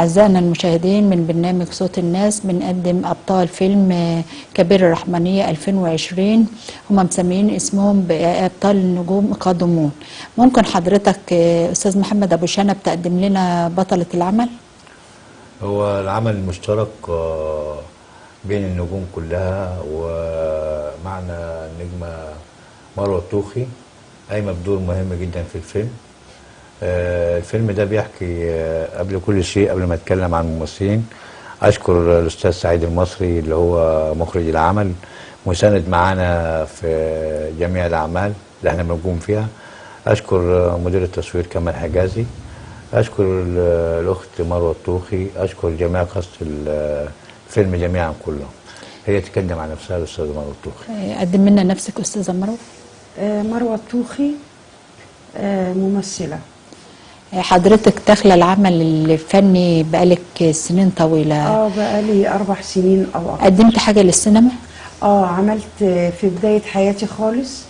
أعزائنا المشاهدين من برنامج صوت الناس، بنقدم أبطال فيلم كبير الرحمنية 2020. هم مسميين اسمهم بأبطال النجوم قادمون. ممكن حضرتك أستاذ محمد أبو شنب تقدم لنا بطلة العمل؟ هو العمل المشترك بين النجوم كلها، ومعنا النجمة مروة الطوخي قايمة بدور مهم جدا في الفيلم. الفيلم ده بيحكي قبل كل شيء، قبل ما اتكلم عن الممثلين، اشكر الاستاذ سعيد المصري اللي هو مخرج العمل، مساند معانا في جميع الاعمال اللي احنا بنقوم فيها. اشكر مدير التصوير كمال حجازي، اشكر الاخت مروه الطوخي، اشكر جميع كاست الفيلم جميعا كلهم. هي تتكلم عن نفسها الاستاذه مروه الطوخي. قدم لنا نفسك استاذه مروه. مروه الطوخي ممثله. حضرتك داخله العمل الفني بقالك سنين طويله. بقالي 4 سنين او اكتر. قدمت حاجه للسينما؟ عملت في بدايه حياتي خالص،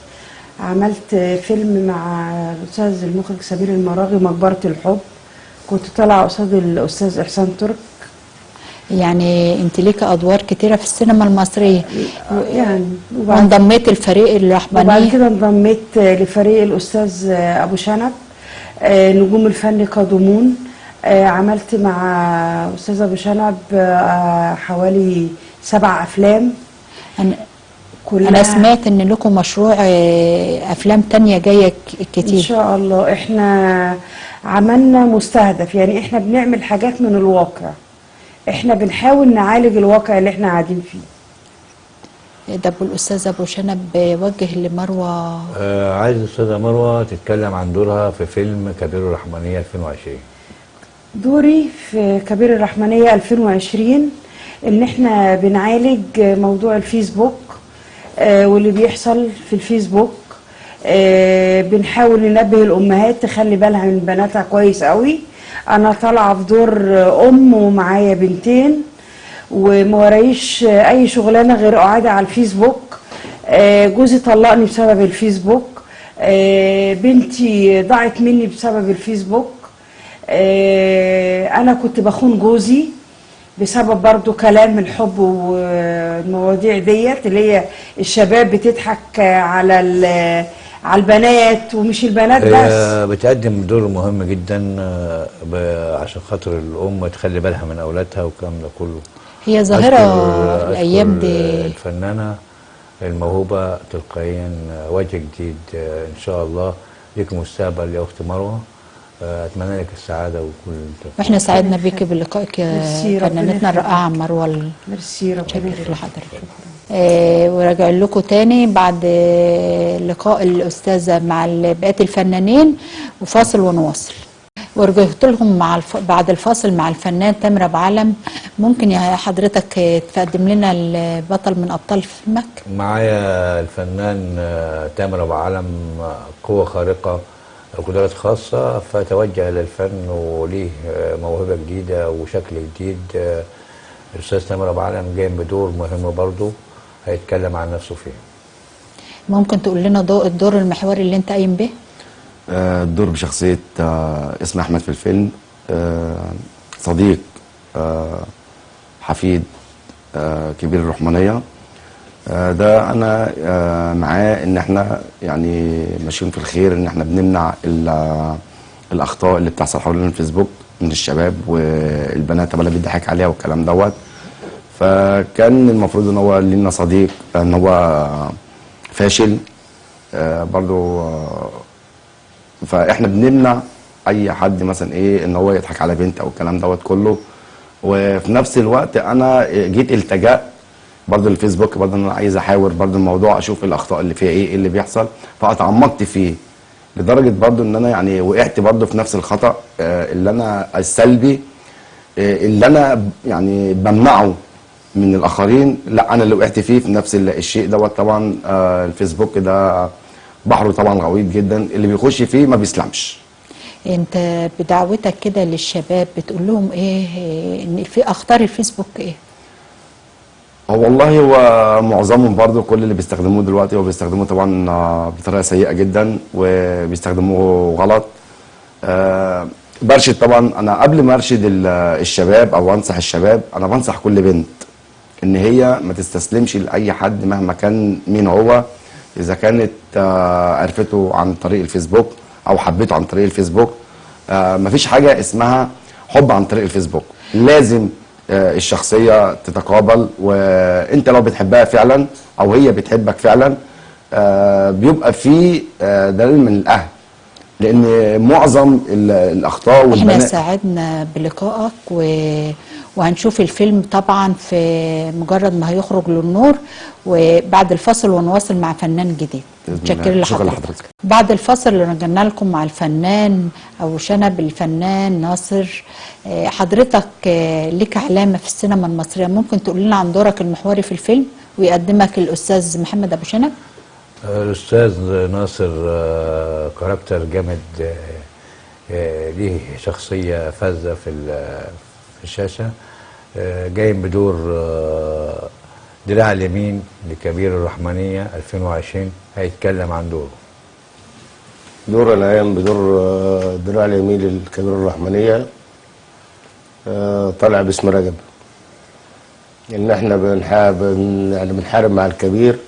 عملت فيلم مع الاستاذ المخرج سمير المراغي، مقبره الحب. كنت طالعه قصاد الاستاذ احسان ترك. يعني انت ليك ادوار كتيره في السينما المصريه يعني. وانضميت الفريق الرحمنيه، وبعد كده انضميت لفريق الاستاذ ابو شنب نجوم الفن قادمون. عملت مع استاذ ابو شنب حوالي 7 افلام. انا سمعت ان لكم مشروع افلام تانية جايه كتير ان شاء الله. احنا عملنا مستهدف، يعني احنا بنعمل حاجات من الواقع، احنا بنحاول نعالج الواقع اللي احنا قاعدين فيه. ده الاستاذ ابو شنب وجه لمروه. عايز الاستاذه مروه تتكلم عن دورها في فيلم كبير الرحمنيه 2020. دوري في كبير الرحمنيه 2020 ان احنا بنعالج موضوع الفيسبوك واللي بيحصل في الفيسبوك. بنحاول ننبه الامهات تخلي بالها من بناتها كويس قوي. انا طالعه في دور ومعايا بنتين، وما ورايش اي شغلانه غير قاعده على الفيسبوك. جوزي طلقني بسبب الفيسبوك. بنتي ضاعت مني بسبب الفيسبوك. انا كنت بخون جوزي بسبب برضو كلام الحب والمواضيع ديت اللي هي الشباب بتضحك على البنات، ومش البنات بس. بتقدم دور مهم جدا عشان خاطر الام تخلي بالها من اولادها والكلام ده كله. هي ظاهره الايام دي. الفنانه الموهوبه تلقائيا وجه جديد ان شاء الله. ليك مستقبل يا اخت مروه. اتمنى لك السعاده وكل. واحنا سعدنا بيك بلقائك يا فنانتنا الرائعه مروه. ميرسي ربنا لحضرتك. وراجع لكم تاني بعد لقاء الاستاذه مع بقيه الفنانين وفاصل ونواصل. ورجعت لهم بعد الفاصل مع الفنان تامر ابو علم. ممكن يا حضرتك تقدم لنا البطل من ابطال فيلمك؟ معايا الفنان تامر ابو علم، قوه خارقه، قدرات خاصه، فتوجه للفن وليه موهبه جديده وشكل جديد. الاستاذ تامر ابو علم جاي بدور مهم برضه، هيتكلم عن نفسه فيه. ممكن تقول لنا الدور المحوري اللي انت قايم به؟ الدور بشخصية اسم أحمد في الفيلم، صديق حفيد كبير الرحمنية. ده أنا معاه إن إحنا يعني ماشيين في الخير، إن إحنا بنمنع الأخطاء اللي بتحصل حوالين الفيسبوك من الشباب والبنات اللي بيضحك عليها والكلام دوت. فكان المفروض إن هو لينا صديق، إن هو فاشل برضو. فاحنا بنمنع اي حد مثلا ان هو يضحك على بنت او الكلام دوت كله. وفي نفس الوقت انا جيت التجأ برضه الفيسبوك، برضه انا عايز احاور برضه الموضوع، اشوف الاخطاء اللي فيها ايه اللي بيحصل. فاتعمقت فيه لدرجه برضه ان انا يعني وقعت برضه في نفس الخطأ اللي انا السلبي اللي انا يعني بمنعه من الاخرين. لا انا اللي وقعت فيه في نفس الشيء دوت. طبعا الفيسبوك ده بحره طبعا غويط جدا، اللي بيخش فيه ما بيسلمش. انت بدعوتك كده للشباب بتقول لهم ايه ان في اخطار الفيسبوك ايه؟ والله هو معظمهم برضو كل اللي بيستخدموه دلوقتي هو بيستخدموه طبعا بطريقه سيئه جدا وبيستخدموه غلط. برشد طبعا. انا قبل ما ارشد الشباب او انصح الشباب، انا بنصح كل بنت ان هي ما تستسلمش لاي حد مهما كان مين هو. اذا كانت عرفته عن طريق الفيسبوك او حبيته عن طريق الفيسبوك، مفيش حاجه اسمها حب عن طريق الفيسبوك. لازم الشخصيه تتقابل، وانت لو بتحبها فعلا او هي بتحبك فعلا بيبقى في دليل من الاهل، لان معظم الاخطاء احنا والبنات. سعدنا بلقائك وهنشوف الفيلم طبعا في مجرد ما هيخرج للنور، وبعد الفاصل ونواصل مع فنان جديد. متشكرين شكرا لحضرتك. لحضرتك. بعد الفاصل رجعنا لكم مع الفنان ابو شنب، الفنان ناصر. حضرتك لك علامه في السينما المصريه، ممكن تقول لنا عن دورك المحوري في الفيلم ويقدمك الاستاذ محمد ابو شنب؟ الأستاذ ناصر كاركتر جامد، ليه شخصية فذة في الشاشة، جاي بدور دراع اليمين لكبير الرحمنية 2020. هيتكلم عن دوره. دور انا قايم بدور دراع اليمين للكبير الرحمنية، طالع باسم رجب. ان احنا بنحارب مع الكبير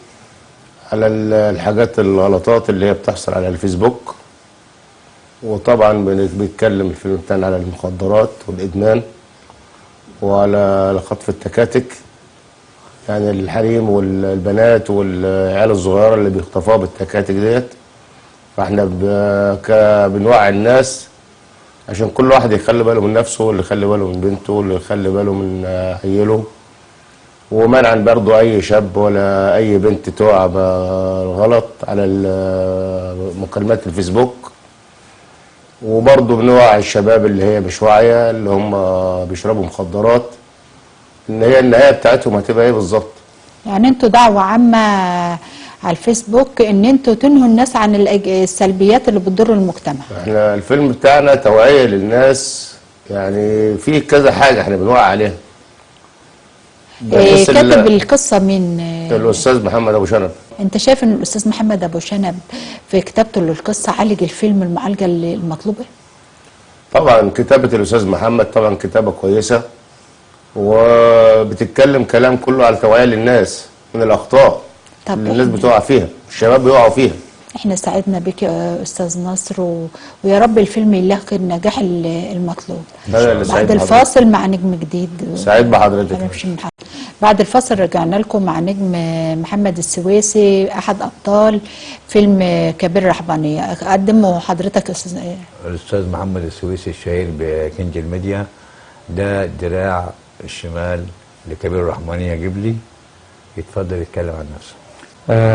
على الحاجات الغلطات اللي هي بتحصل على الفيسبوك. وطبعا بيتكلم الفيلم بتاعنا على المخدرات والادمان وعلى خطف التكاتك، يعني الحريم والبنات والعيال الصغيره اللي بيخطفوها بالتكاتك ديت. فاحنا بنوعي الناس عشان كل واحد يخلي باله من نفسه، واللي يخلي باله من بنته، واللي يخلي باله من عيله، ومنعا برضو اي شاب ولا اي بنت تقع بالغلط على مكالمات الفيسبوك. وبرضو بنوعي الشباب اللي هي مش واعيه، اللي هم بيشربوا مخدرات، ان هي النهايه بتاعتهم هتبقى ايه بالظبط. يعني انتوا دعوه عامه على الفيسبوك ان انتوا تنهوا الناس عن السلبيات اللي بتضر المجتمع. احنا الفيلم بتاعنا توعيه للناس، يعني في كذا حاجه احنا بنوعي عليها. كاتب القصه مين؟ الاستاذ محمد ابو شنب. انت شايف ان الاستاذ محمد ابو شنب في كتابته للقصه عالج الفيلم المعالجه المطلوبه؟ طبعا كتابه الاستاذ محمد طبعا كتابه كويسه، وبتتكلم كلام كله على توعيه للناس من الاخطاء اللي الناس بتقع فيها، الشباب بيقعوا فيها. احنا سعدنا بك يا استاذ نصر، ويا رب الفيلم يلاقي النجاح المطلوب. بعد الفاصل مع نجم جديد. سعيد بحضرتك. بعد الفاصل رجعنا لكم مع نجم محمد السويسي، احد ابطال فيلم كبير الرحمنية. قدمه حضرتك الاستاذ محمد السويسي الشهير بكنج الميديا، ده دراع الشمال لكبير الرحمنية جبلي. يتفضل يتكلم عن نفسه.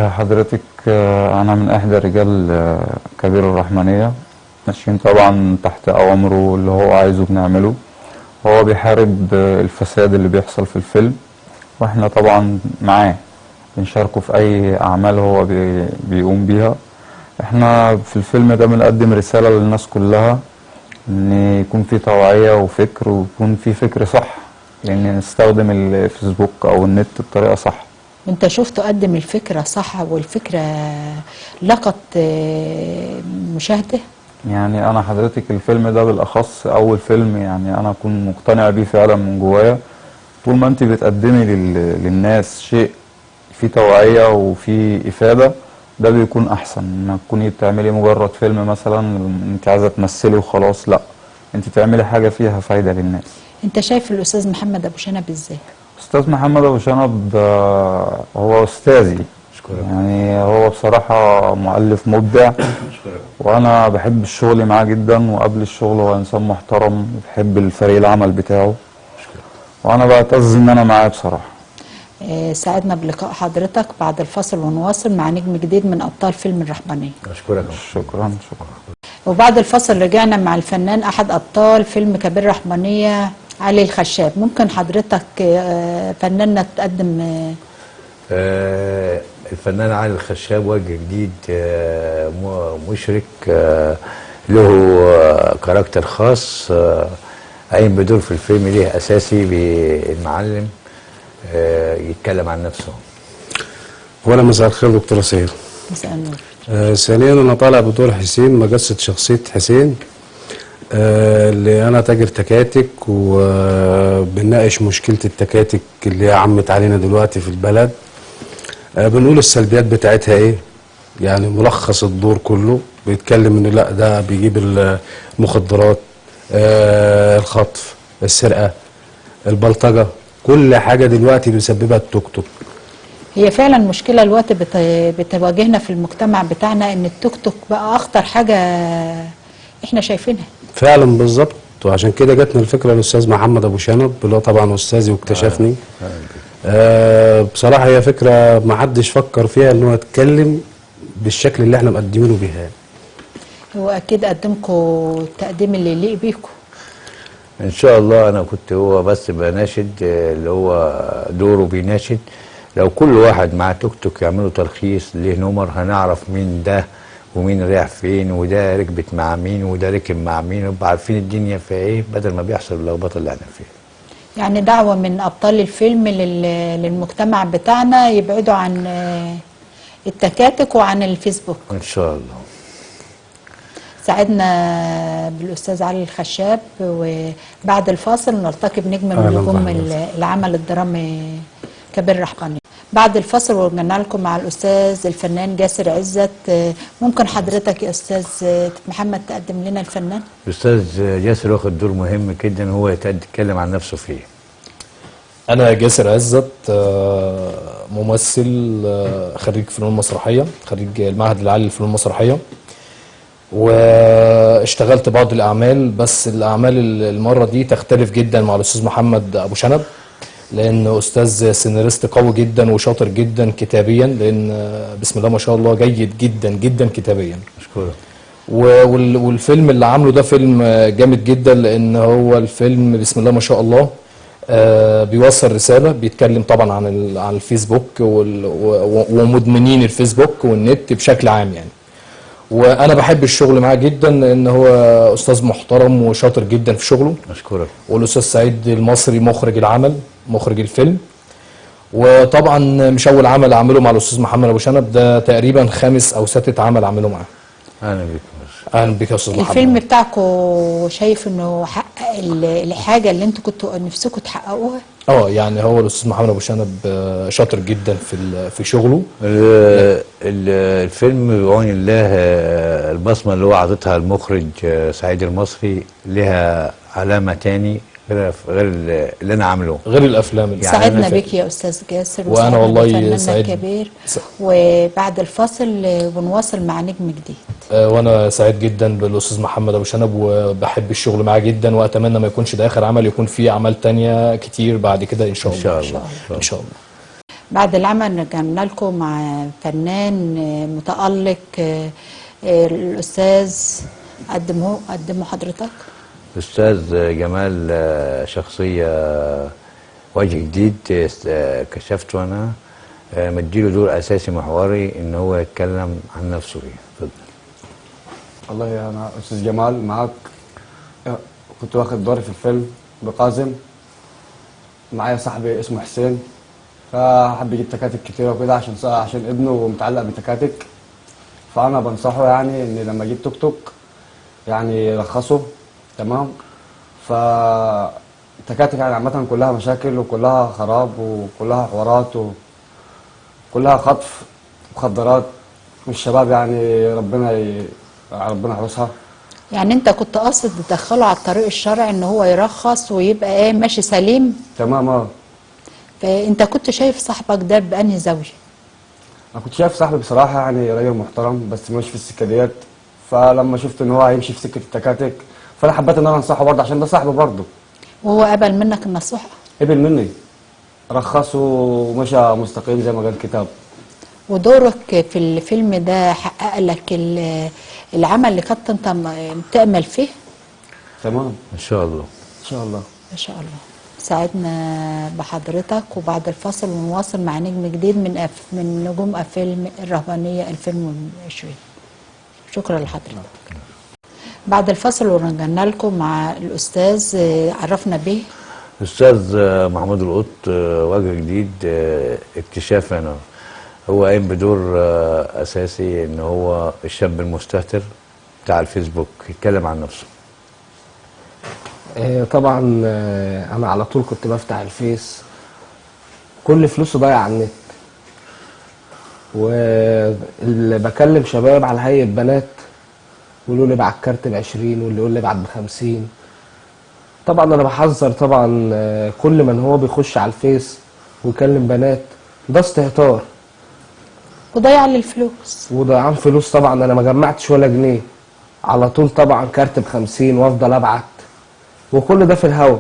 حضرتك أنا من إحدى رجال كبير الرحمنية، ماشيين طبعا تحت أوامره، اللي هو عايزه بنعمله. هو بيحارب الفساد اللي بيحصل في الفيلم، وإحنا طبعا معاه بنشاركه في أي أعمال هو بيقوم بيها. إحنا في الفيلم ده بنقدم رسالة للناس كلها، إن يكون في توعية وفكر، ويكون في فكر صح، لأن نستخدم الفيسبوك أو النت بطريقة صح. انت شفت قدم الفكرة صح، والفكرة لقت مشاهدة؟ يعني انا حضرتك الفيلم ده بالاخص اول فيلم يعني انا اكون مقتنع بيه فعلا من جوايا. طول ما انت بتقدمي للناس شيء فيه توعية وفيه افادة، ده بيكون احسن ما تكوني بتعملي مجرد فيلم مثلا انت عايزة تمثلي وخلاص. لا، انت تعملي حاجة فيها فايدة للناس. انت شايف الاستاذ محمد ابو شنب ازاي؟ استاذ محمد ابو شنب هو استاذي، يعني هو بصراحة مؤلف مبدع، وانا بحب الشغل معاه جدا. وقبل الشغل هو انسان محترم، بحب الفريق العمل بتاعه، وانا بعتز ان انا معاه بصراحة. سعدنا بلقاء حضرتك. بعد الفاصل ونواصل مع نجم جديد من ابطال فيلم الرحمنية. اشكرك. شكرا. وبعد الفاصل رجعنا مع الفنان احد ابطال فيلم كبير الرحمنية، علي الخشاب. ممكن حضرتك فناننا تقدم؟ الفنان علي الخشاب وجه جديد، مشرك، له كاركتر خاص، قايم بدور في الفيلم ليه اساسي بالمعلم. يتكلم عن نفسه. اولا مساء الخير دكتوره سهير. مساء النور. ثانيا انا طالع بدور حسين، مجسد شخصيه حسين. اللي انا تاجر تكاتك وبنناقش مشكله التكاتك اللي هي عمت علينا دلوقتي في البلد. بنقول السلبيات بتاعتها ايه، يعني ملخص الدور كله بيتكلم ان لا ده بيجيب المخدرات، الخطف، السرقه، البلطجه، كل حاجه دلوقتي بيسببها التوك توك. هي فعلا مشكلة الوقت بتواجهنا في المجتمع بتاعنا، ان التوك توك بقى اخطر حاجة احنا شايفينها. فعلا بالظبط، وعشان كده جاتنا الفكره الاستاذ محمد ابو شنب اللي هو طبعا استاذي واكتشفني. بصراحه هي فكره ما حدش فكر فيها ان هو يتكلم بالشكل اللي احنا مقدمينه بيها. هو اكيد قدمكم التقديم اللي يليق بيكم. ان شاء الله. انا كنت هو بس بناشد اللي هو دوره بيناشد، لو كل واحد مع توك توك يعملوا تلخيص ليه نمر هنعرف مين ده ومين رايح فين، وده ركبت مع مين وده ركب مع مين، ونبقى عارفين الدنيا فيها ايه بدل ما بيحصل اللخبطه اللي احنا فيها. يعني دعوة من ابطال الفيلم للمجتمع بتاعنا يبعدوا عن التكاتك وعن الفيسبوك. ان شاء الله. ساعدنا بالاستاذ علي الخشاب، وبعد الفاصل نلتقي بنجم من أهلاً نجوم بحضرتك. العمل الدرامي كبير الرحمنية. بعد الفاصل ورجعنا لكم مع الاستاذ الفنان جاسر عزت. ممكن حضرتك يا استاذ محمد تقدم لنا الفنان؟ الاستاذ جاسر واخد دور مهم جدا هو يتكلم عن نفسه فيه. أنا جاسر عزت، ممثل، خريج فنون مسرحية، خريج المعهد العالي للفنون المسرحية، واشتغلت بعض الأعمال، بس الأعمال المرة دي تختلف جدا مع الأستاذ محمد أبو شنب، لأن أستاذ سيناريست قوي جدا وشاطر جدا كتابيا، لأن بسم الله ما شاء الله جيد جدا جدا كتابيا. اشكرك. والفيلم اللي عامله ده فيلم جامد جدا، لأن هو الفيلم بسم الله ما شاء الله بيوصل رسالة، بيتكلم طبعا عن الفيسبوك ومدمنين الفيسبوك والنت بشكل عام يعني. وانا بحب الشغل معاه جدا لان هو استاذ محترم وشاطر جدا في شغله. اشكرك. والاستاذ سعيد المصري مخرج العمل، مخرج الفيلم. وطبعا مش اول عمل اعمله مع الاستاذ محمد ابو شنب، ده تقريبا 5 أو 6 عمل اعمله معاه. اهلا بك. اهلا بك يا استاذ محمد. الفيلم بتاعكم شايف انه حقق الحاجة اللي انتوا كنتوا نفسكم تحققوها؟ يعني هو الاستاذ محمد ابو شنب شاطر جدا في شغله. الفيلم بعون الله البصمه اللي هو عطتها المخرج سعيد المصري لها علامه تاني غير اللي انا عامله، غير الافلام اللي يعني سعدنا بك يا استاذ جاسر، وانا والله فنان سعيد كبير. وبعد الفاصل بنواصل مع نجم جديد. وانا سعيد جدا بالاستاذ محمد ابو شنب، وبحب الشغل معاه جدا، واتمنى ما يكونش ده اخر عمل، يكون في اعمال تانية كتير بعد كده ان شاء الله. ان شاء الله. ان شاء الله. بعد العمل رجعنا لكم مع فنان متألق، الاستاذ قدمه حضرتك. استاذ جمال شخصيه وجه جديد كشفته انا، مديله دور اساسي محوري ان هو يتكلم عن نفسه فيه. اتفضل. والله انا استاذ جمال معاك، كنت واخد دوري في الفيلم بقاسم، معايا صاحبي اسمه حسين، فحب يجيب تكاتك كتير وكده عشان ابنه متعلق بتكاتك، فانا بنصحه يعني ان لما اجيب توك توك يعني يرخصه. تمام. فالتكاتك يعني عامه كلها مشاكل وكلها خراب وكلها حوارات وكلها خطف مخدرات، والشباب يعني ربنا يحرسها. يعني انت كنت قاصد تدخله على الطريق الشرعي ان هو يرخص ويبقى ماشي سليم. تمام. فانت كنت شايف صاحبك ده بأنهي زاوية؟ انا كنت شايف صاحبي بصراحه يعني راجل محترم بس مش في السكه ديت، فلما شفت ان هو هيمشي في سكه التكاتك فانا حبيت ان انا انصحه برضه عشان ده صاحبي برضه. وهو قبل منك النصيحة؟ قبل مني، رخصه ومشى مستقيم زي ما قال الكتاب. ودورك في الفيلم ده حقق لك العمل اللي كنت انت تأمل فيه؟ تمام ان شاء الله. ان شاء الله. ما شاء الله. سعدنا بحضرتك، وبعد الفاصل ونواصل مع نجم جديد من نجوم فيلم الرهبانية 2020. شكرا لحضرتك. بعد الفاصل ورجعنا لكم مع الأستاذ، عرفنا بيه. الاستاذ محمود القط وجه جديد اكتشاف انا. هو قايم بدور اساسي ان هو الشاب المستهتر بتاع الفيسبوك، يتكلم عن نفسه. طبعا انا على طول كنت بفتح الفيس، كل فلوسه ضايع على النت، واللي بكلم شباب على هيئة بنات يقولوا لي ابعت كارت ب20 واللي يقول لي ابعت ب50. طبعا انا بحذر طبعا كل من هو بيخش على الفيس ويكلم بنات، ده استهتار وضيع للفلوس. وضيعان فلوس. طبعا انا ما جمعتش ولا جنيه، على طول طبعا كارت ب50 وافضل ابعت، وكل ده في الهوا.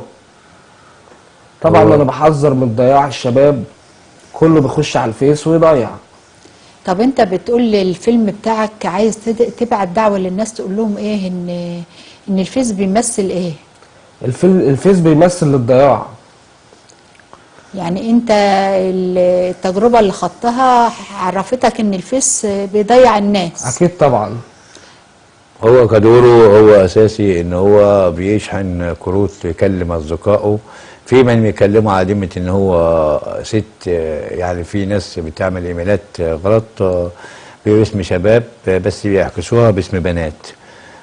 طبعا انا بحذر من ضياع الشباب، كله بيخش على الفيس ويضيع. طب انت بتقول الفيلم بتاعك عايز تبعت دعوة للناس، تقول لهم ايه؟ ان الفيس بيمثل ايه؟ الفيس بيمثل للضياع. يعني انت التجربة اللي خضتها عرفتك ان الفيس بيضيع الناس. اكيد طبعا. هو كدوره هو اساسي ان هو بيشحن كروت يكلم اصدقائه، في من بيكلموا على ذمه ان هو ست، يعني في ناس بتعمل ايميلات غلط باسم شباب بس بيعكسوها باسم بنات،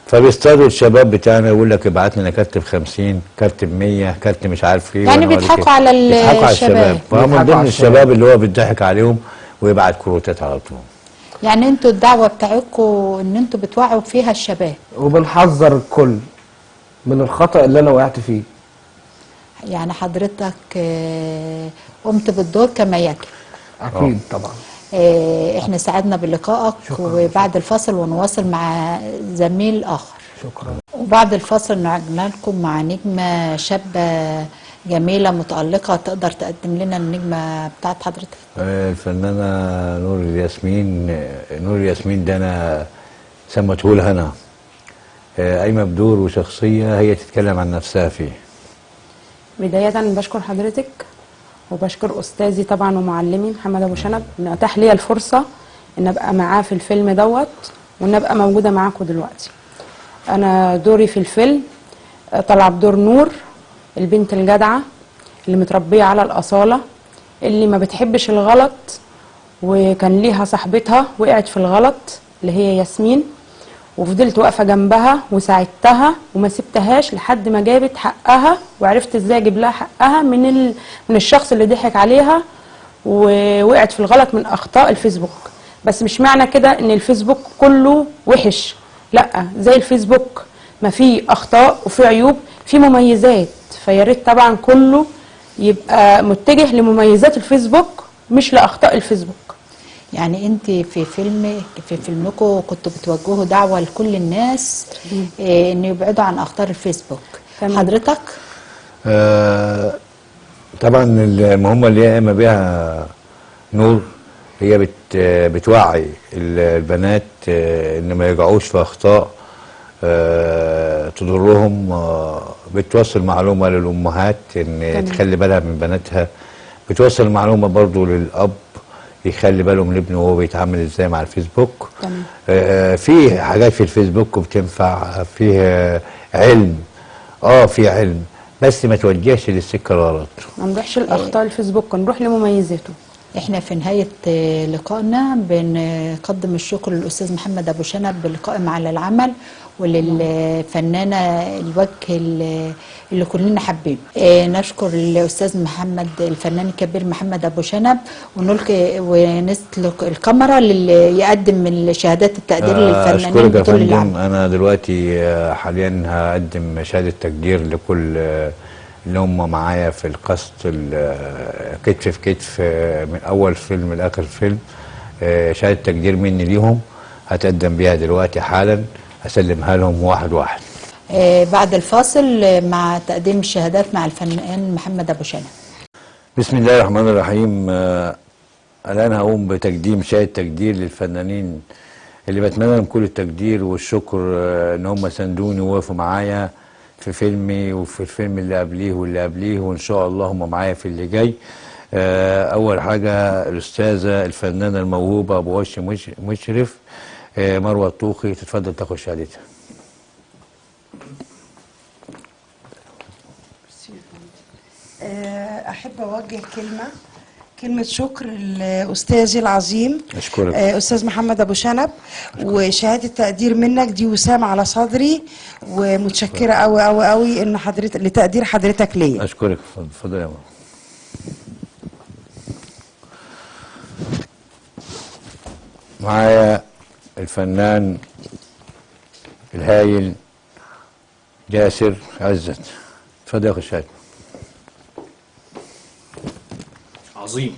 فبيصطادوا الشباب بتاعنا يقول لك ابعت لنا كارت ب50 كارت ب100 كارت مش عارف ايه. يعني بيضحكوا على الشباب، فهم من ضمن الشباب اللي هو بيضحك عليهم ويبعت كروتات على طول. يعني انتوا الدعوة بتاعتكم ان انتوا بتوعوا فيها الشباب، وبنحذر الكل من الخطأ اللي انا وقعت فيه. يعني حضرتك قمت بالدور كما يجب. اكيد طبعا. احنا سعدنا بلقائك، وبعد الفاصل ونواصل مع زميل اخر. شكرا. وبعد الفاصل نرجع لكم مع نجمة شابة جميلة متألقة. تقدر تقدم لنا النجمة بتاعت حضرتك؟ الفنانة نور الياسمين. نور الياسمين ده أنا سمته لها أنا، قايمة بدور وشخصية هي تتكلم عن نفسها فيه. بداية بشكر حضرتك وبشكر أستاذي طبعا ومعلمي محمد أبو شنب إن أتاح لي الفرصة إن أبقى معاه في الفيلم دوت، وإن أبقى موجودة معاكم دلوقتي. أنا دوري في الفيلم طالعة بدور نور، البنت الجدعة اللي متربية على الأصالة، اللي ما بتحبش الغلط، وكان ليها صاحبتها وقعت في الغلط اللي هي ياسمين، وفضلت واقفه جنبها وساعدتها وما سبتهاش لحد ما جابت حقها، وعرفت ازاي اجيب لها حقها من الشخص اللي ضحك عليها ووقعت في الغلط من اخطاء الفيسبوك. بس مش معنى كده ان الفيسبوك كله وحش، لا، زي الفيسبوك ما فيه اخطاء وفيه عيوب، فيه مميزات. فيا ريت طبعا كله يبقى متجه لمميزات الفيسبوك مش لاخطاء الفيسبوك. يعني انت في فيلمكم كنتوا بتوجهوا دعوة لكل الناس ان يبعدوا عن اخطار الفيسبوك. حضرتك طبعا المهمة اللي هي قايمة بيها نور هي بتوعي البنات ان ما يقعوش في اخطاء تضرهم، بتوصل معلومة للامهات ان تخلي بالها من بناتها، بتوصل معلومة برضو للاب يخلي باله من ابنه وهو بيتعامل ازاي مع الفيسبوك. في حاجات في الفيسبوك بتنفع، فيه علم، في علم، بس ما توجهش للسكه الغلط، ما نروحش لاخطاء الفيسبوك، نروح لمميزاته. احنا في نهاية لقائنا بنقدم الشكر للأستاذ محمد أبو شنب بالقائم على العمل، وللفنانة الوجه اللي كلنا حابين. نشكر الأستاذ محمد الفنان الكبير محمد أبو شنب، ونسلك الكاميرا اللي يقدم الشهادات التقدير للفنانين بطول العمل. أنا دلوقتي حاليا هقدم شهادة تقدير لكل اللي هم معايا في القصد كتف في كتف من اول فيلم لاخر فيلم. شهاده تقدير مني ليهم هتقدم بيها دلوقتي حالا، اسلمها لهم واحد واحد. بعد الفاصل مع تقديم الشهادات مع الفنان محمد ابو شنب. بسم الله الرحمن الرحيم. الان هقوم بتقديم شهاده تقدير للفنانين اللي بتمنى لهم كل التقدير والشكر ان هم ساندوني ووقفوا معايا في فيلمي وفي الفيلم اللي قبليه واللي قبليه، وان شاء الله هم معايا في اللي جاي. اول حاجه الاستاذه الفنانه الموهوبه ابو وش مشرف مروه الطوخي، تتفضل تاخد شهادتها. احب اوجه كلمة شكر لأستاذي العظيم أشكرك. أستاذ محمد أبو شنب، وشهادة تقدير منك دي وسام على صدري، ومتشكرة أوي أوي أوي إن حضرتك لتقدير حضرتك ليا. أشكرك. اتفضل يا ماما. معايا الفنان الهايل جاسر عزت. اتفضل يا أخي الشاهد. عظيم.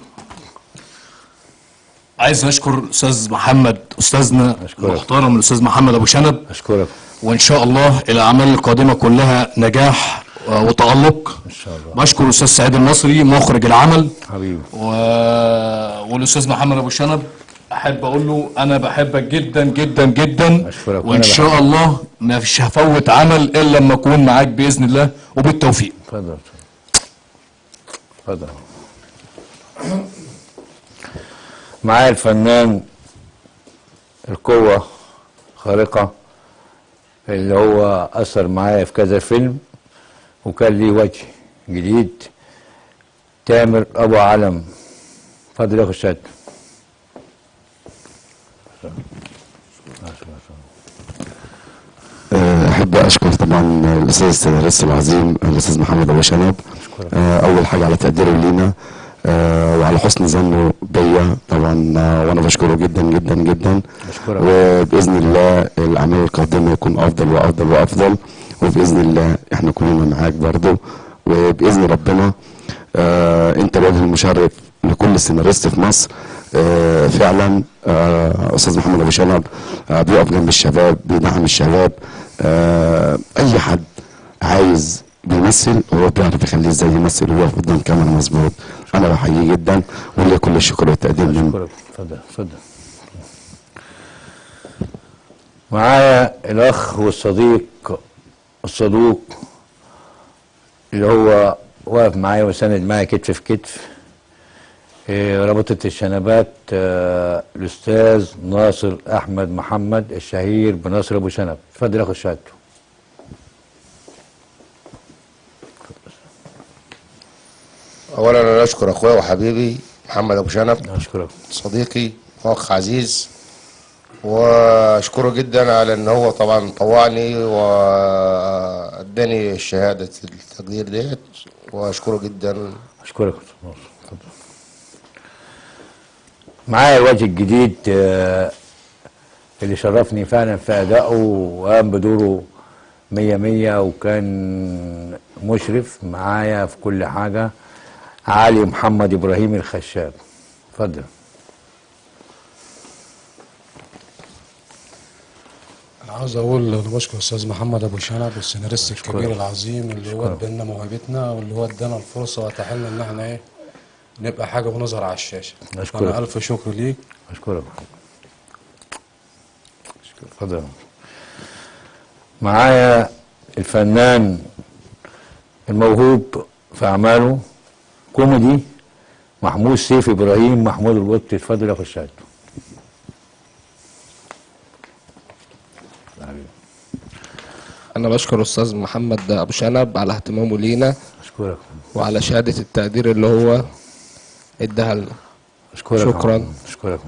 عايز اشكر استاذ محمد استاذنا المحترم الاستاذ محمد ابو شنب. اشكرك. وان شاء الله الاعمال القادمه كلها نجاح وتالق ان شاء الله. بشكر الاستاذ سعيد المصري مخرج العمل حبيبي. والاستاذ محمد ابو شنب احب اقول له انا بحبك جدا جدا جدا. اشكرك. وان شاء الله ما فيش هفوت عمل الا لما اكون معاك باذن الله وبالتوفيق. اتفضل. اتفضل. معايا الفنان القوة خارقة اللي هو أثر معايا في كذا فيلم وكان ليه وجه جديد، تامر أبو علم. اتفضل يا أخو الشهد. أحب أشكر طبعا الأستاذ السيناريست العظيم الأستاذ محمد أبو شنب، أول حاجة على تقديره لينا وعلى حسن ظنه بيا طبعا، وانا بشكره جدا جدا جدا. أشكرك. وباذن الله الاعمال القادمه يكون افضل وافضل وافضل، وباذن الله احنا كلنا معاك برضه، وباذن ربنا انت الوجه المشرف لكل سيناريست في مصر. فعلا استاذ محمد ابو شنب بيقف جنب الشباب، بيدعم الشباب. اي حد عايز بيمثل هو بيعرف يخليه ازاي يمثل ويقف قدام كاميرا مظبوط. انا بحييه جدا وليه كل الشكر والتقدير ليه. اتفضل اتفضل. معايا الاخ والصديق الصدوق اللي هو واقف معايا وساند معايا كتف في كتف، رابطة الشنبات، الاستاذ ناصر احمد محمد الشهير بناصر ابو شنب. اتفضل يا اخو شهادته. اولا انا اشكر اخويا وحبيبي محمد ابو شنب، اشكرك صديقي واخ عزيز، واشكره جدا على ان هو طبعا طوعني واداني شهاده التقدير ديت، واشكره جدا. اشكرك. معايا الوجه الجديد اللي شرفني فعلا في ادائه وقام بدوره 100 وكان مشرف معايا في كل حاجه، علي محمد ابراهيم الخشاب. اتفضل. انا عاوز اقول انا بشكر الاستاذ محمد ابو شنب السيناريست الكبير العظيم اللي هو ادانا موهبتنا واللي هو ادانا الفرصه واتاح لنا ان احنا نبقى حاجه ونظهر على الشاشه. اشكرك. انا الف شكر ليك. اشكرك. اتفضل. معايا الفنان الموهوب في اعماله كوميدي محمود سيف ابراهيم محمود القطي. اتفضل يا اخو الشهاده. انا بشكر الاستاذ محمد ابو شنب على اهتمامه لينا. اشكرك. وعلى شهاده التقدير اللي هو اداها لنا. اشكرك. شكرا. اشكرك.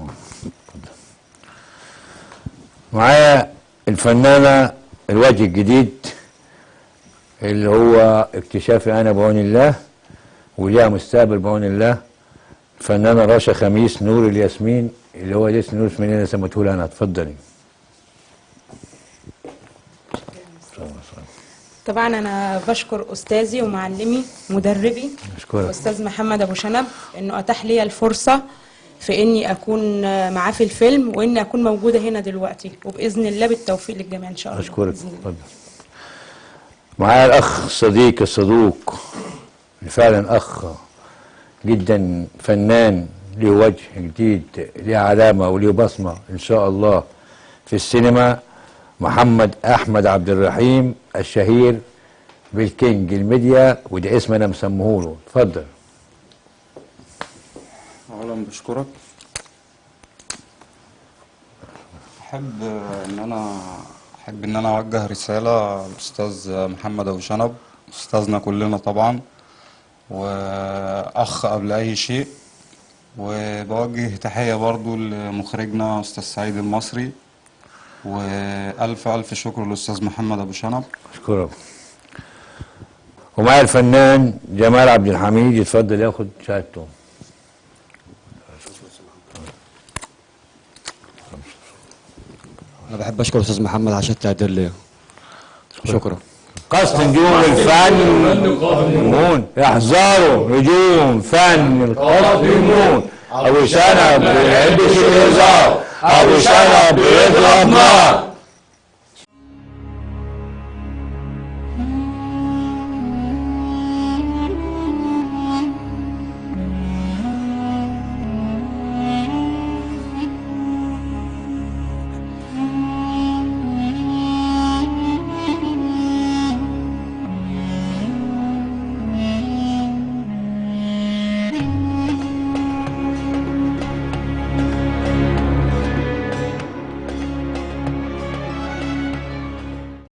معايا الفنانه الوجه الجديد اللي هو اكتشافي انا بعون الله وليها مستقبل بعون الله، الفنانه رشا خميس نور الياسمين اللي هو اسم نور اسمين انا سميته لها انا. اتفضلي. طبعا انا بشكر استاذي ومعلمي مدربي اشكرك. استاذ محمد ابو شنب انه اتاح لي الفرصه في اني اكون معاه في الفيلم واني اكون موجوده هنا دلوقتي، وباذن الله بالتوفيق للجميع ان شاء الله. اشكرك. اتفضل. معايا الاخ صديق الصدوق اللي فعلا اخ جدا، فنان له وجه جديد، له علامه وله بصمه ان شاء الله في السينما، محمد احمد عبد الرحيم الشهير بالكينج الميديا، وده اسم انا مسموهوله. اتفضل. اولا بشكرك. احب ان انا اوجه رساله للاستاذ محمد ابو شنب، استاذنا كلنا طبعا واخ قبل اي شيء. وبوجه تحية برضو لمخرجنا أستاذ سعيد المصري، وألف ألف شكر للأستاذ محمد أبو شنب. أشكرك. ومعايا الفنان جمال عبد الحميد، يتفضل ياخد شهادته. انا بحب اشكر استاذ محمد عشان التقدير ليا. شكرا. قصد نجوم الفن يحذروا نجوم فن القادمون. ابو شنب ما بيحبش الهزار، ابو شنب بيضرب نار.